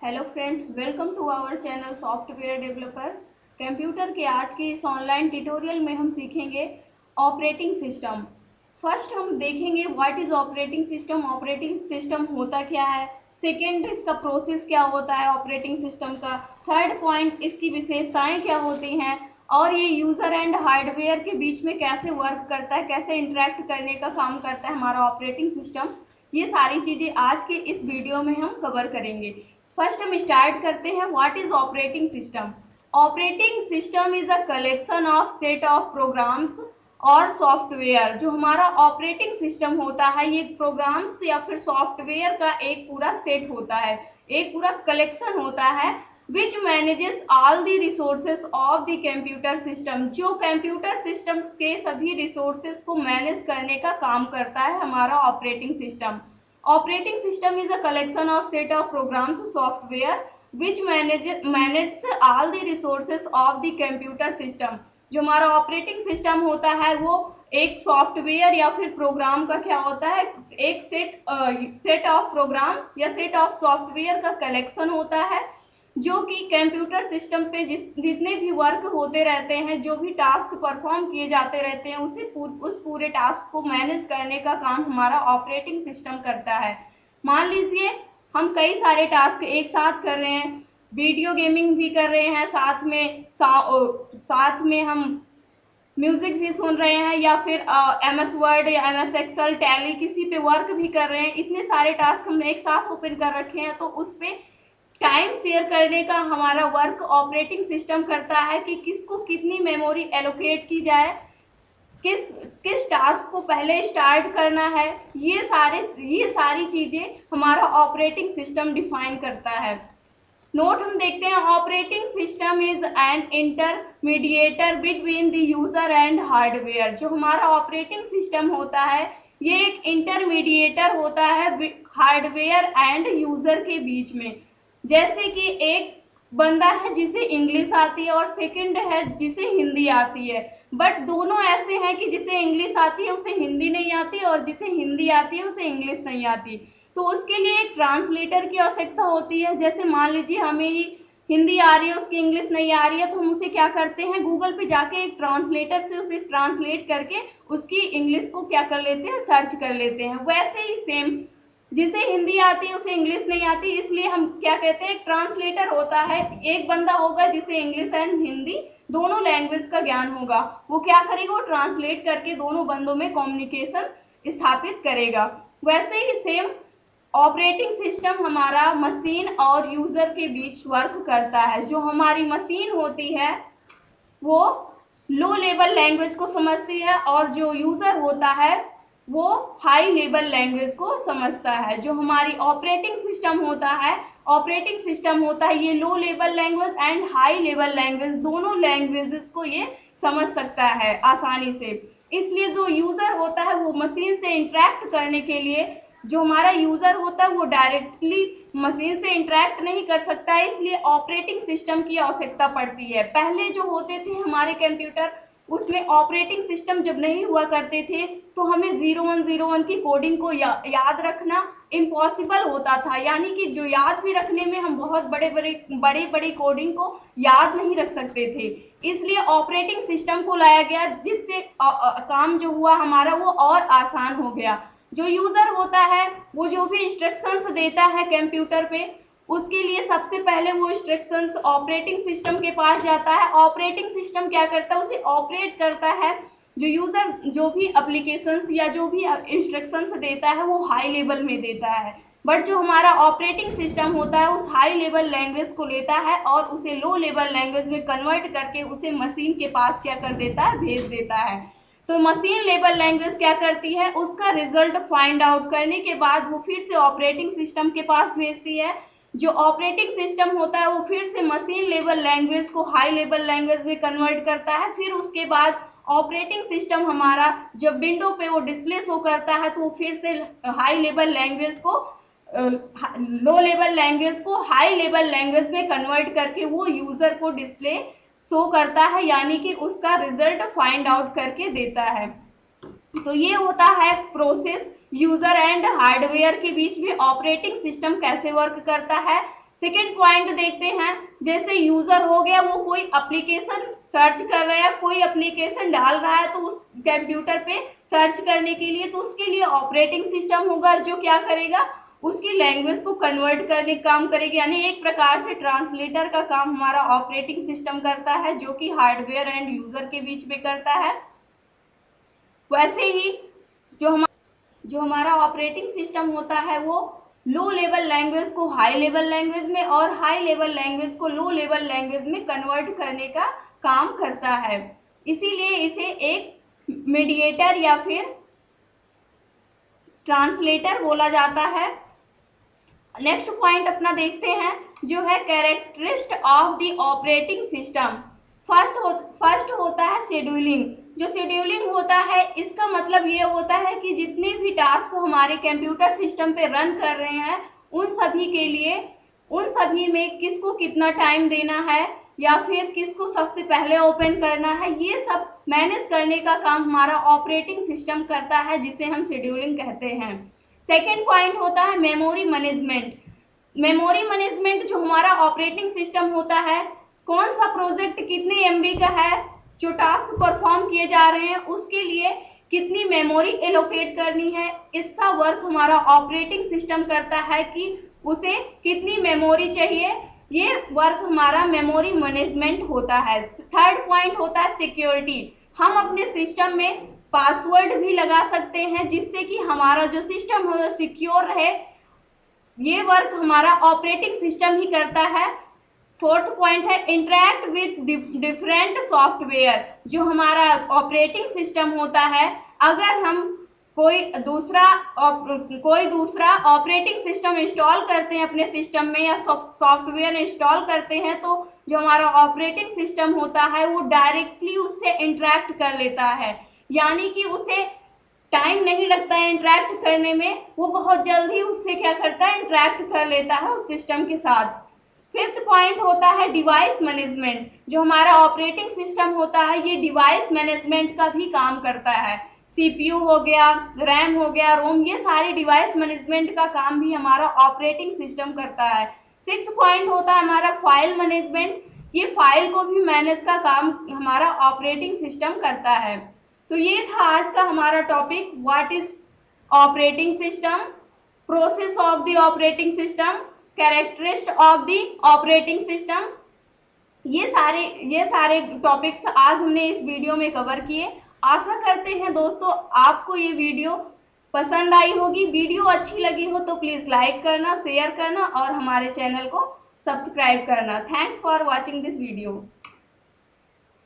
Hello friends, welcome to our channel software developer. Computer के आज के इस ऑनलाइन ट्यूटोरियल में हम सीखेंगे ऑपरेटिंग सिस्टम। फर्स्ट हम देखेंगे what is operating system, operating system होता क्या है। सेकेंड, इसका प्रोसेस क्या होता है ऑपरेटिंग सिस्टम का। थर्ड पॉइंट, इसकी विशेषताएं क्या होती हैं और ये यूज़र एंड हार्डवेयर के बीच में कैसे वर्क करता है, कैसे इंटरेक्ट करने का काम करता है हमारा ऑपरेटिंग सिस्टम। ये सारी चीज़ें आज के इस वीडियो में हम कवर करेंगे। फर्स्ट हम स्टार्ट करते हैं what is operating system. Operating system is a collection of set of programs और सॉफ्टवेयर। जो हमारा ऑपरेटिंग सिस्टम होता है ये प्रोग्राम्स या फिर सॉफ्टवेयर का एक पूरा सेट होता है, एक पूरा कलेक्शन होता है which manages all the resources of the computer system. जो कंप्यूटर सिस्टम के सभी रिसोर्सेस को मैनेज करने का काम करता है हमारा operating system. Operating system is a collection of set of programs software which manage all the resources of the computer system। जो हमारा ऑपरेटिंग सिस्टम होता है वो एक सॉफ्टवेयर या फिर प्रोग्राम का क्या होता है, एक सेट ऑफ प्रोग्राम या सेट ऑफ सॉफ्टवेयर का कलेक्शन होता है जो कि कंप्यूटर सिस्टम पे जितने भी वर्क होते रहते हैं, जो भी टास्क परफॉर्म किए जाते रहते हैं उस पूरे टास्क को मैनेज करने का काम हमारा ऑपरेटिंग सिस्टम करता है। मान लीजिए हम कई सारे टास्क एक साथ कर रहे हैं, वीडियो गेमिंग भी कर रहे हैं, साथ में हम म्यूजिक भी सुन रहे हैं या फिर MS वर्ड या MS एक्सेल टैली किसी पे वर्क भी कर रहे हैं। इतने सारे टास्क हम एक साथ ओपन कर रखे हैं तो उस पर टाइम शेयर करने का हमारा वर्क ऑपरेटिंग सिस्टम करता है कि किसको कितनी मेमोरी एलोकेट की जाए, किस किस टास्क को पहले स्टार्ट करना है। ये सारी चीज़ें हमारा ऑपरेटिंग सिस्टम डिफाइन करता है। नोट हम देखते हैं, operating system is an intermediator between the user and hardware. जो हमारा ऑपरेटिंग सिस्टम होता है ये एक इंटरमीडिएटर होता है हार्डवेयर एंड यूजर के बीच में। जैसे कि एक बंदा है जिसे इंग्लिश आती है और सेकंड है जिसे हिंदी आती है, बट दोनों ऐसे हैं कि जिसे इंग्लिश आती है उसे हिंदी नहीं आती और जिसे हिंदी आती है उसे इंग्लिश नहीं आती। तो उसके लिए एक ट्रांसलेटर की आवश्यकता होती है। जैसे मान लीजिए हमें हिंदी आ रही है, उसकी इंग्लिश नहीं आ रही है, तो हम उसे क्या करते हैं, गूगल पे जाके एक ट्रांसलेटर से उसे ट्रांसलेट करके उसकी इंग्लिश को क्या कर लेते हैं, सर्च कर लेते हैं। वैसे ही सेम जिसे हिंदी आती है उसे इंग्लिश नहीं आती, इसलिए हम क्या कहते हैं, एक ट्रांसलेटर होता है। एक बंदा होगा जिसे इंग्लिश एंड हिंदी दोनों लैंग्वेज का ज्ञान होगा, वो क्या करेगा, वो ट्रांसलेट करके दोनों बंदों में कम्युनिकेशन स्थापित करेगा। वैसे ही सेम ऑपरेटिंग सिस्टम हमारा मशीन और यूजर के बीच वर्क करता है। जो हमारी मशीन होती है वो लो लेवल लैंग्वेज को समझती है और जो यूजर होता है वो हाई लेवल लैंग्वेज को समझता है। जो हमारी ऑपरेटिंग सिस्टम होता है ये low level language and high level language दोनों लैंग्वेजेस को ये समझ सकता है आसानी से। इसलिए जो यूजर होता है वो मशीन से इंटरेक्ट करने के लिए, जो हमारा यूजर होता है वो डायरेक्टली मशीन से इंटरेक्ट नहीं कर सकता है, इसलिए ऑपरेटिंग सिस्टम की आवश्यकता पड़ती है। पहले जो होते थे हमारे कंप्यूटर उसमें ऑपरेटिंग सिस्टम जब नहीं हुआ करते थे तो हमें 0101 की कोडिंग को याद रखना इम्पॉसिबल होता था, यानी कि जो याद भी रखने में हम बहुत बड़ी कोडिंग को याद नहीं रख सकते थे। इसलिए ऑपरेटिंग सिस्टम को लाया गया जिससे काम जो हुआ हमारा वो और आसान हो गया। जो यूजर होता है वो जो भी इंस्ट्रक्शंस देता है कंप्यूटर पे उसके लिए सबसे पहले वो इंस्ट्रक्शंस ऑपरेटिंग सिस्टम के पास जाता है। ऑपरेटिंग सिस्टम क्या करता है, उसे ऑपरेट करता है। जो यूजर जो भी एप्लीकेशंस या जो भी इंस्ट्रक्शंस देता है वो हाई लेवल में देता है, बट जो हमारा ऑपरेटिंग सिस्टम होता है उस हाई लेवल लैंग्वेज को लेता है और उसे लो लेवल लैंग्वेज में कन्वर्ट करके उसे मशीन के पास क्या कर देता है, भेज देता है। तो मशीन लेवल लैंग्वेज क्या करती है, उसका रिजल्ट फाइंड आउट करने के बाद वो फिर से ऑपरेटिंग सिस्टम के पास भेजती है। जो ऑपरेटिंग सिस्टम होता है वो फिर से मशीन लेवल लैंग्वेज को हाई लेवल लैंग्वेज में कन्वर्ट करता है। फिर उसके बाद ऑपरेटिंग सिस्टम हमारा जब विंडो पे वो डिस्प्ले शो करता है तो वो फिर से हाई लेवल लैंग्वेज को लो लेवल लैंग्वेज को हाई लेवल लैंग्वेज में कन्वर्ट करके वो यूजर को डिस्प्ले शो करता है, यानी कि उसका रिजल्ट फाइंड आउट करके देता है। तो ये होता है प्रोसेस। यूजर एंड हार्डवेयर के बीच में ऑपरेटिंग सिस्टम कैसे वर्क करता है, सेकेंड पॉइंट देखते हैं, जैसे यूजर हो गया, वो कोई एप्लीकेशन सर्च कर रहा है, कोई एप्लीकेशन डाल रहा है तो उस कंप्यूटर पे सर्च करने के लिए, तो उसके लिए ऑपरेटिंग सिस्टम होगा जो क्या करेगा, उसकी लैंग्वेज को कन्वर्ट करने का काम करेगी। यानी एक प्रकार से ट्रांसलेटर का काम हमारा ऑपरेटिंग सिस्टम करता है, जो कि हार्डवेयर एंड यूजर के बीच में करता है। वैसे ही जो हमारा ऑपरेटिंग सिस्टम होता है वो लो लेवल लैंग्वेज को हाई लेवल लैंग्वेज में और हाई लेवल लैंग्वेज को लो लेवल लैंग्वेज में कन्वर्ट करने का काम करता है। इसीलिए इसे एक मीडिएटर या फिर ट्रांसलेटर बोला जाता है। नेक्स्ट पॉइंट अपना देखते हैं, जो है characteristic of the operating system. First होता है शेड्यूलिंग। जो शेड्यूलिंग होता है, इसका मतलब ये होता है कि जितने भी टास्क हमारे कंप्यूटर सिस्टम पे रन कर रहे हैं, उन सभी के लिए, उन सभी में किसको कितना टाइम देना है या फिर किसको सबसे पहले ओपन करना है, ये सब मैनेज करने का काम हमारा ऑपरेटिंग सिस्टम करता है, जिसे हम शेड्यूलिंग कहते हैं। सेकेंड पॉइंट होता है मेमोरी मैनेजमेंट। मेमोरी मैनेजमेंट जो हमारा ऑपरेटिंग सिस्टम होता है, कौन सा प्रोजेक्ट कितने एमबी का है, जो टास्क परफॉर्म किए जा रहे हैं उसके लिए कितनी मेमोरी एलोकेट करनी है, इसका वर्क हमारा ऑपरेटिंग सिस्टम करता है कि उसे कितनी मेमोरी चाहिए। ये वर्क हमारा मेमोरी मैनेजमेंट होता है। थर्ड पॉइंट होता है सिक्योरिटी। हम अपने सिस्टम में पासवर्ड भी लगा सकते हैं, जिससे कि हमारा जो सिस्टम है वो सिक्योर रहे। ये वर्क हमारा ऑपरेटिंग सिस्टम ही करता है। फोर्थ पॉइंट है इंटरेक्ट विथ डिफरेंट सॉफ्टवेयर। जो हमारा ऑपरेटिंग सिस्टम होता है, अगर हम कोई दूसरा ऑपरेटिंग सिस्टम इंस्टॉल करते हैं अपने सिस्टम में या सॉफ्टवेयर इंस्टॉल करते हैं, तो जो हमारा ऑपरेटिंग सिस्टम होता है वो डायरेक्टली उससे इंटरेक्ट कर लेता है। यानी कि उसे टाइम नहीं लगता है इंटरेक्ट करने में, वो बहुत जल्दी उससे क्या करता है, इंटरेक्ट कर लेता है उस सिस्टम के साथ। फिफ्थ पॉइंट होता है डिवाइस मैनेजमेंट। जो हमारा ऑपरेटिंग सिस्टम होता है, ये डिवाइस मैनेजमेंट का भी काम करता है। सीपीयू हो गया, रैम हो गया, रोम, ये सारे डिवाइस मैनेजमेंट का काम भी हमारा ऑपरेटिंग सिस्टम करता है। सिक्स पॉइंट होता है हमारा फाइल मैनेजमेंट। ये फाइल को भी मैनेज का काम हमारा ऑपरेटिंग सिस्टम करता है। तो ये था आज का हमारा topic, what is operating system, process of the operating system, characteristic of the operating system. ये सारे टॉपिक्स आज हमने इस वीडियो में कवर किए। आशा करते हैं दोस्तों आपको ये वीडियो पसंद आई होगी। वीडियो अच्छी लगी हो तो प्लीज़ लाइक करना, शेयर करना और हमारे चैनल को सब्सक्राइब करना। Thanks for watching this video.